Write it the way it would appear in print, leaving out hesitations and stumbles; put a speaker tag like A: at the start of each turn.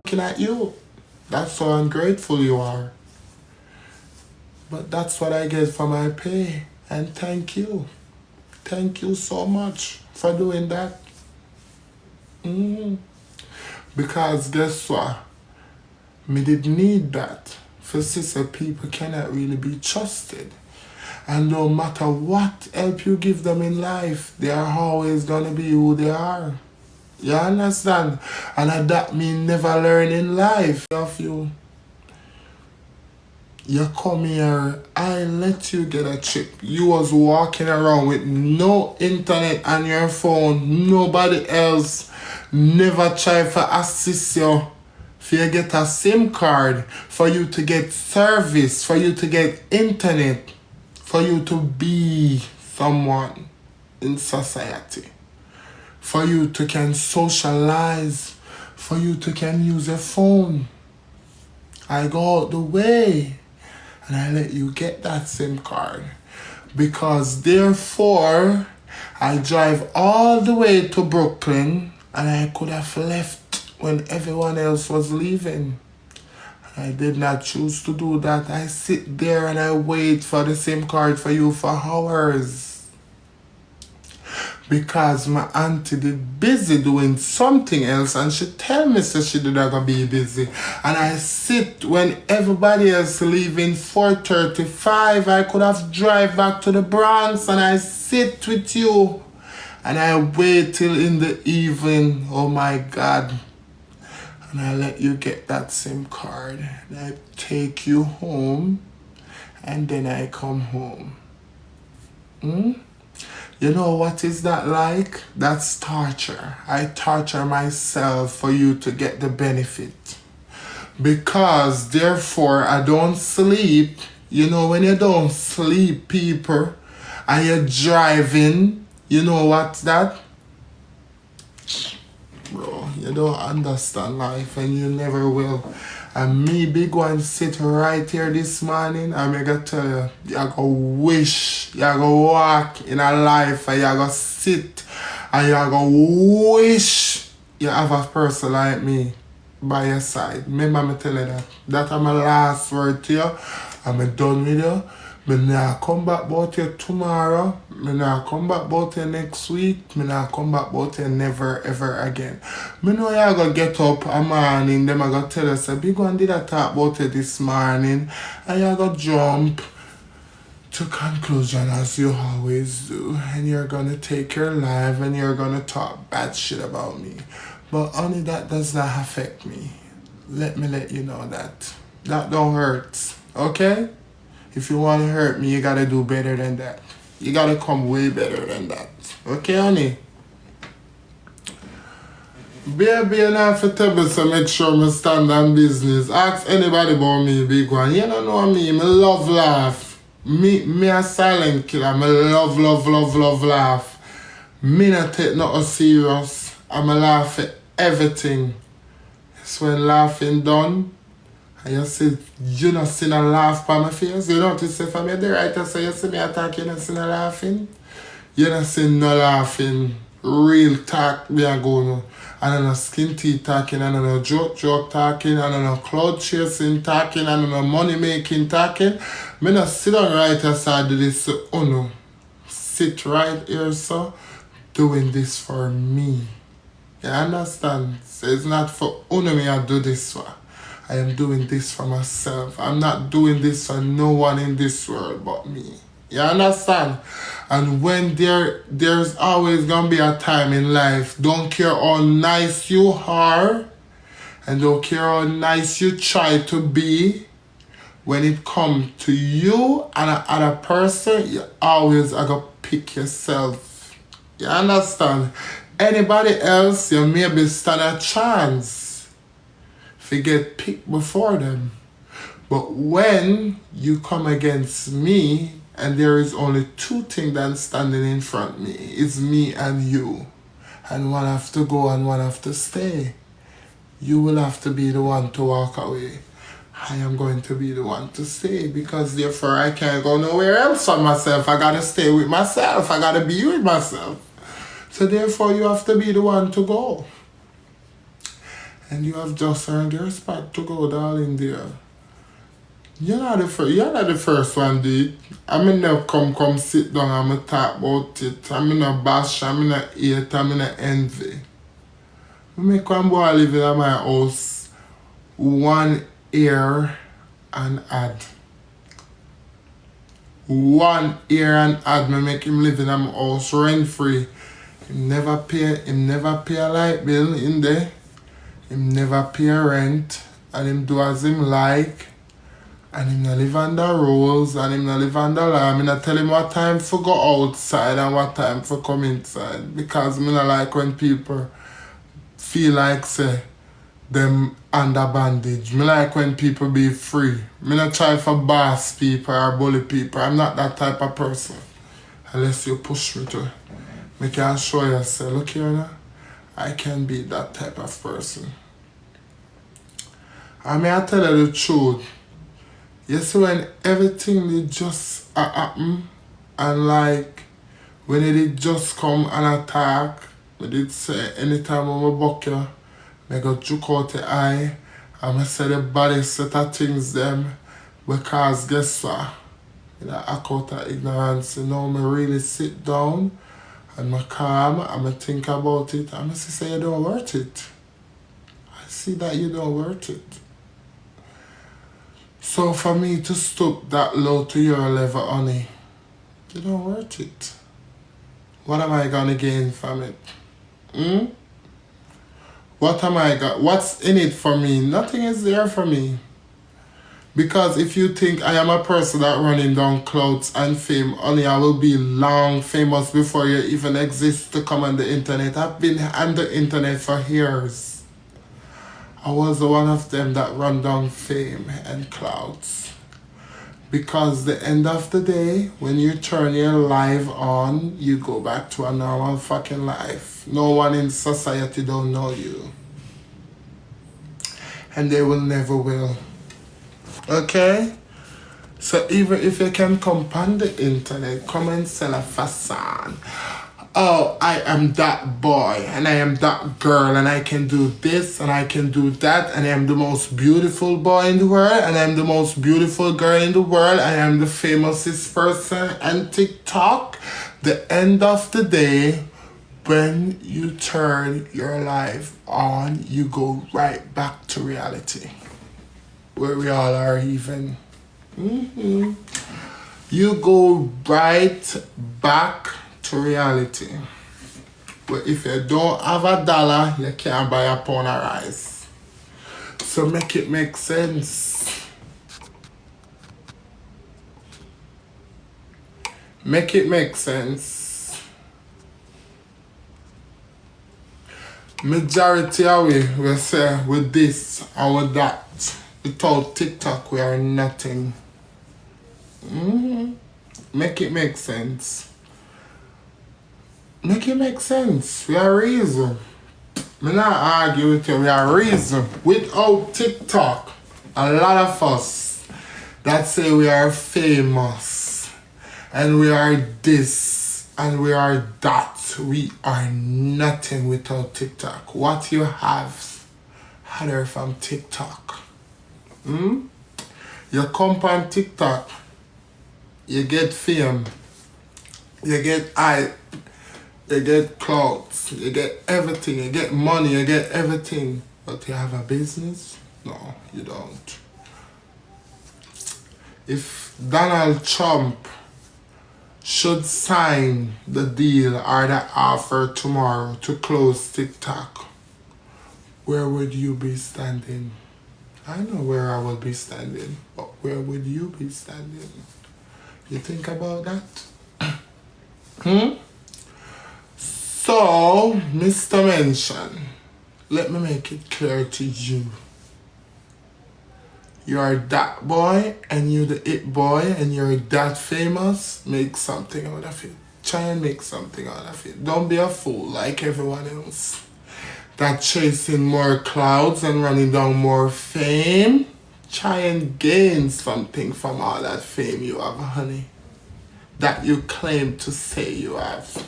A: looking at you. That's how ungrateful you are. But that's what I get for my pay. And thank you. Thank you so much for doing that. Because guess what? Me did need that. For sister, people cannot really be trusted. And no matter what help you give them in life, they are always gonna be who they are. You understand? And that means never learn in life. Of you come here, I let you get a trip. You was walking around with no internet on your phone, nobody else never try to assist you. For you get a SIM card, for you to get service, for you to get internet, for you to be someone in society, for you to can socialize, for you to can use a phone. I go out the way and I let you get that SIM card. Because therefore, I drive all the way to Brooklyn and I could have left when everyone else was leaving. I did not choose to do that. I sit there and I wait for the SIM card for you for hours. Because my auntie did busy doing something else and she tell me so she did not be busy. And I sit when everybody else leaving 4:35. I could have drive back to the Bronx and I sit with you. And I wait till in the evening. Oh my God. And I let you get that SIM card. And I take you home. And then I come home. You know what is that like? That's torture. I torture myself for you to get the benefit. Because therefore I don't sleep. You know when you don't sleep, people, and you're driving, you know what's that? Bro, you don't understand life and you never will. And me big one sit right here this morning and I gotta tell you, you gotta wish, you gotta walk in a life and you gotta sit and you gotta wish you have a person like me by your side. Remember me tell you that. That's my last word to you. I'm done with you. Me not come back about you tomorrow. Me not come back about you next week. Me not come back about you never ever again. Me know you gonna get up a morning. Them I gonna tell you, say, big one did I talk about you this morning. And you gonna jump to conclusion as you always do. And you're gonna take your life and you're gonna talk bad shit about me. But only that does not affect me. Let me let you know that. That don't hurt. Okay? If you want to hurt me, you gotta do better than that. You gotta come way better than that. Okay, honey? Baby, you have to tell me so make sure I stand on business. Ask anybody about me, big one. You don't know me. Me love laugh. Me a silent killer. Me love laugh. Me not take nothing serious. I'm a laugh at everything. It's when laughing done. And you see, you not see no laugh by my face. You notice if I'm the writer, so you see me attacking, you not see no laughing. You not see no laughing. Real talk, me a go no. And no skin teeth talking, and no joke talking, and no cloud chasing talking, and no money making talking. Me not sit down right aside do this, so no. Sit right here, so doing this for me. You understand? So it's not for me I do this for. I am doing this for myself. I'm not doing this for no one in this world but me. You understand? And when there's always gonna be a time in life, don't care how nice you are, and don't care how nice you try to be, when it comes to you and another person, you always are gonna pick yourself. You understand? Anybody else, you maybe stand a chance to get picked before them. But when you come against me and there is only two things that standing in front of me, it's me and you. And one have to go and one have to stay. You will have to be the one to walk away. I am going to be the one to stay because therefore I can't go nowhere else for myself. I gotta stay with myself. I gotta be with myself. So therefore you have to be the one to go. And you have just earned your spot to go, darling dear. You're not the first one, dude. I'm in there come sit down and me talk about it. I'm in a bash, I'm in a hate, I'm in a envy. I make one boy live in my house 1 year and add. 1 year and add, me make him live in my house rent free. Him never pay a light bill in there. Him never pay rent. And him do as him like. And him not live under rules, and him not live under law. I not tell him what time for go outside and what time for come inside. Because me not like when people feel like say them under bandage. Me like when people be free. Me not try for boss people or bully people. I'm not that type of person. Unless you push me to. Me can show you, say, look here now. I can be that type of person. And me I tell you the truth. You see, when everything did just happen, and like when it did just come and attack, I did say anytime I'm buck you, I go juke out the eye, and I say the body set of things them, because guess what? I act out of ignorance, you know, I really sit down and I calm and I think about it, and I say you don't worth it. I see that you don't worth it. So for me to stoop that low to your level, honey, you don't worth it. What am I gonna gain from it? What's in it for me? Nothing is there for me. Because if you think I am a person that running down clouds and fame, honey, I will be long famous before you even exist to come on the internet. I've been on the internet for years. I was one of them that run down fame and clouds. Because the end of the day, when you turn your life on, you go back to a normal fucking life. No one in society don't know you. And they will never will. Okay? So even if you can come on the internet, come and sell a facade. Oh, I am that boy and I am that girl and I can do this and I can do that and I am the most beautiful boy in the world and I am the most beautiful girl in the world. I am the famousest person on TikTok. The end of the day, when you turn your life on, you go right back to reality. Where we all are even. You go right back to reality. But if you don't have $1, you can't buy a pound of rice. So make it make sense. Make it make sense. Majority of we say with this and with that. Without TikTok we are nothing. Make it make sense. Make it make sense. We are reason. I'm not argue with you. We are reason. Without TikTok, a lot of us that say we are famous and we are this and we are that. We are nothing without TikTok. What you have, other from TikTok. You come on TikTok, you get fame, you get hype. You get clothes, you get everything, you get money, you get everything. But you have a business? No, you don't. If Donald Trump should sign the deal or the offer tomorrow to close TikTok, where would you be standing? I know where I will be standing, but where would you be standing? You think about that? So, Mr. Mention, let me make it clear to you. You are that boy and you're the it boy and you're that famous. Make something out of it. Try and make something out of it. Don't be a fool like everyone else. That chasing more clouds and running down more fame. Try and gain something from all that fame you have, honey. That you claim to say you have.